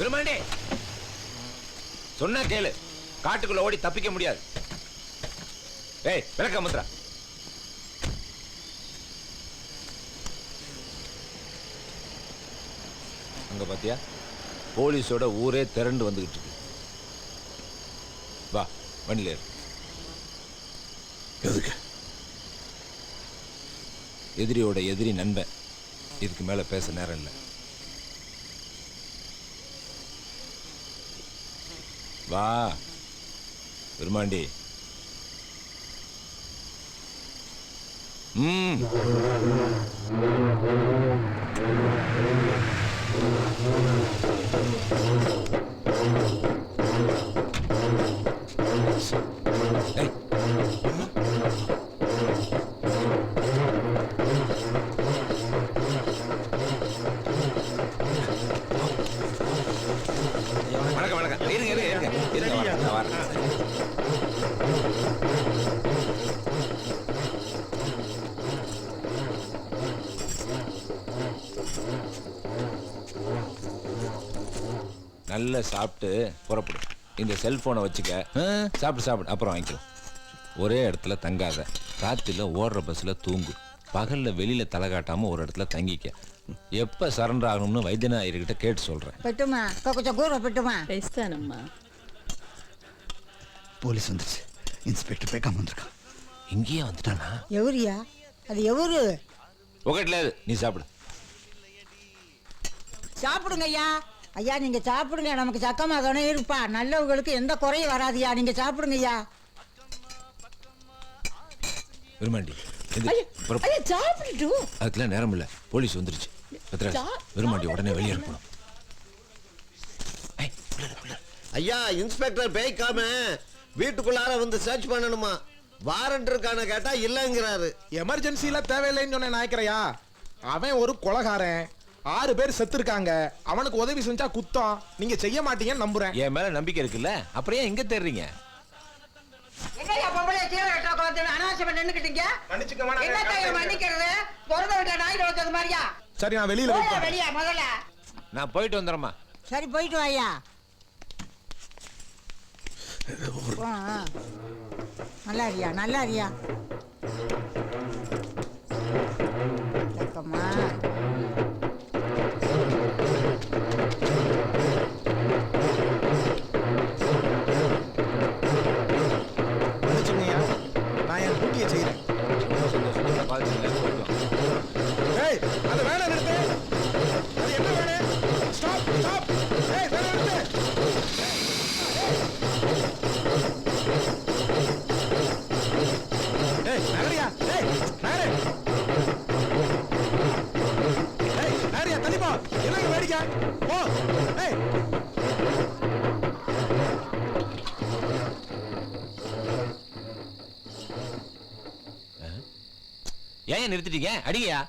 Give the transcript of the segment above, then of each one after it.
விரும்பாண்டே சொன்னா கேளு, காட்டுக்குள்ள ஓடி தப்பிக்க முடியாது. ஏய் விளக்க முத்ரா. அங்க பாத்தியா, போலீஸோட ஊரே திரண்டு வந்துகிட்டு இருக்கு. வா வண்டியில ஏறு. எதுக்கு? எதிரியோட எதிரி நண்பன். இதுக்கு மேல பேச நேரம் இல்லை. வா பெருமாண்டி. வணக்கம் வணக்கம். இருங்க இருங்க இருங்க இருங்க, நான் வரேன். நல்லா சாப்பிட்டு புறப்படும். இந்த செல்போனை வச்சுக்க. சாப்பிட்டு சாப்பிடு, அப்புறம் வாங்கிக்கலாம். ஒரே இடத்துல தங்காத. ராத்திரில ஓடுற பஸ்ல தூங்கு. பகல்ல வெளியில தலை காட்டாம ஒரு இடத்துல தங்கிக்க. எப்ப சரண்டர் ஆகணும்னு வைத்தியநாயர்கிட்ட கேட்டு சொல்றேன். பெட்டுமா கொஞ்சம் கூற பெட்டுமா. பேசானம்மா. போலீஸ் வந்துச்சு. இன்ஸ்பெக்டர் பேக்காம வந்திருக்கான். இங்கேயே வந்துட்டானா? எவரியா? அது எவரு? உகட்ல நீ சாப்பிடு. சாப்பிடுங்க ஐயா. ஐயா நீங்க சாப்பிடுங்க, நமக்கு சக்கமா தானே இருப்பா. நல்லவங்களுக்கு எந்த குறையும் வராதியா, நீங்க சாப்பிடுங்க ஐயா. விரும்பாண்டி சாப்பிட்டு. அதுக்கெல்லாம் நேரம் இல்ல, போலீஸ் வந்துருச்சு. விரும்பாண்டி உடனே வெளியே இருக்கணும். ஐயா இன்ஸ்பெக்டர் பேய்க்காம வீட்டுக்குள்ளார வந்து சர்ச் பண்ணணுமா? வாரண்ட் இருக்கான கேட்டா இல்லங்கிறாரு. எமர்ஜென்சில தேவையில்லைன்னு சொன்ன நாய்க்கறையா? அவன் ஒரு கொலகாரன். 6 பேர் செத்து இருக்காங்க. அவனுக்கு உதவி செஞ்சா குத்தம். நீங்க செய்ய மாட்டீங்கன்னு நம்புறேன். என் மேல நம்பிக்கை இருக்குல்ல, அப்புறம் ஏன் எங்க தேடுறீங்க? என்னையா பொம்பளை தீவிரட்ட கோலத்துல அனாவசியமா நின்னுக்கிட்டீங்க? என்னத்தையா மன்னிக்கிறது? பிறந்த விட்ட நாய் வளர்த்தது மாதிரியா? சரி நான் வெளியில வெயிட் பண்றேன். வெளியா முதல்ல. நான் போயிட்டு வந்துடுறேம்மா. சரி போயிட்டு வாயா. நல்லா இருக்கியா? நல்லா இருக்கியா? சக்கம்மா நான் என் டியூட்டியை செய்யறேன். ஏய் அது வேலை நிறுத்து. அது என்ன வேலை? Stop stop. ஏய் வேலை நிறுத்து. ஏய் நகரியா? ஏய் நகரு. ஏய் நகரியா தள்ளி போ. என்னங்க வேடிக்கை? போ. ஏய் ஏன் நிறுத்திட்டீங்க? அடிங்கயா.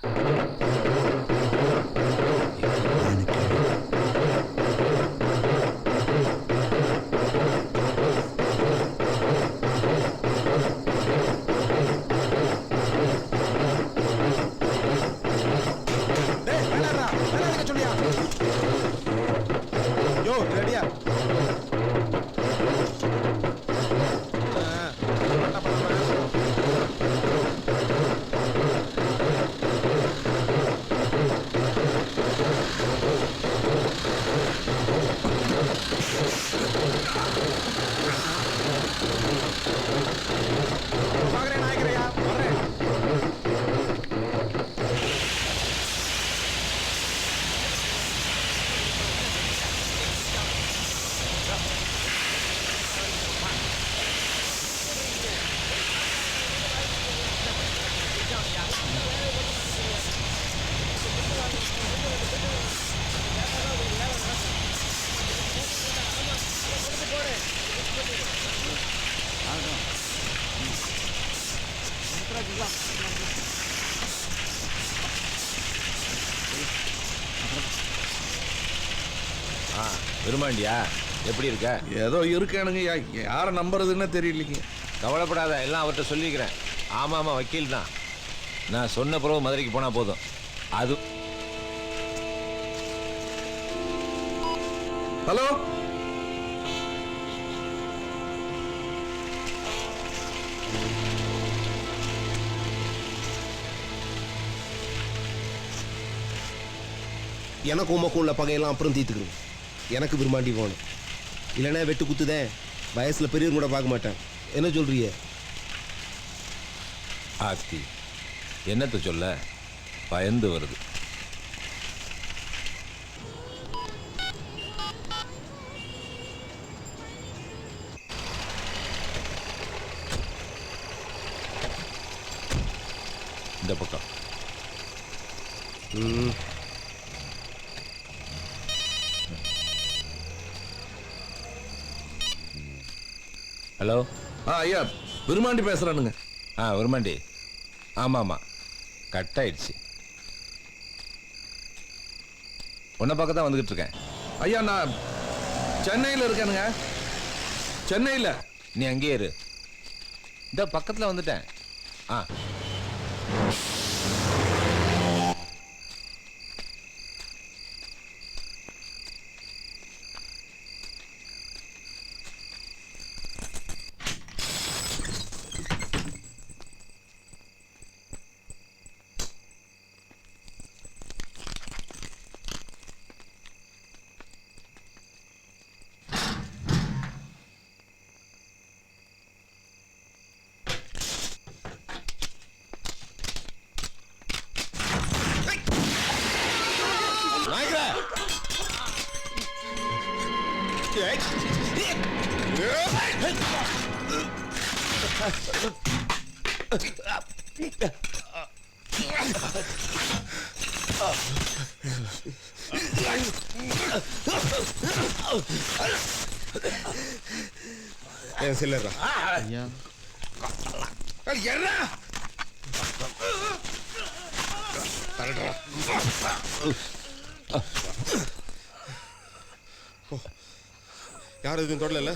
சொல்லியா? யோ ரெடியா? பாக்குறேன் நாய்க்கிறையா? வர்றேன். விரும்பாண்டியா? எப்படி இருக்க? ஏதோ இருக்கானுங்க. யாரை நம்புறதுன்னு தெரியலீங்க. கவலைப்படாத, எல்லாம் அவர்கிட்ட சொல்லிக்கிறேன். ஆமா ஆமா வக்கீல் தான். நான் சொன்ன பிறகு மதுரைக்கு போனா போதும். அது ஹலோ எனக்கு உமக்கும் உள்ள பகையெல்லாம் அப்புறம் தீர்த்துக்கிறோம். எனக்கு விரும்பாண்டி போகணும், இல்லைன்னா வெட்டு குத்துதேன். வயசுல பெரியவங்க கூட பார்க்க மாட்டேன். என்ன சொல்றீங்க? ஆத்தி என்னத்தை சொல்ல, பயந்து வருது. இந்த பக்கம். ஹலோ. ஐயா விருமாண்டி பேசுறானுங்க. வருமாண்டி. ஆமாம் ஆமாம், கட் ஆயிடுச்சு. உன்னை பக்கம் தான் வந்துக்கிட்டு இருக்கேன். ஐயா நான் சென்னையில் இருக்கேனுங்க. சென்னையில். நீ அங்கேயே இரு, இந்த பக்கத்தில் வந்துட்டேன். ஆ சில்லறா யாரும் எதுவும் தொடல.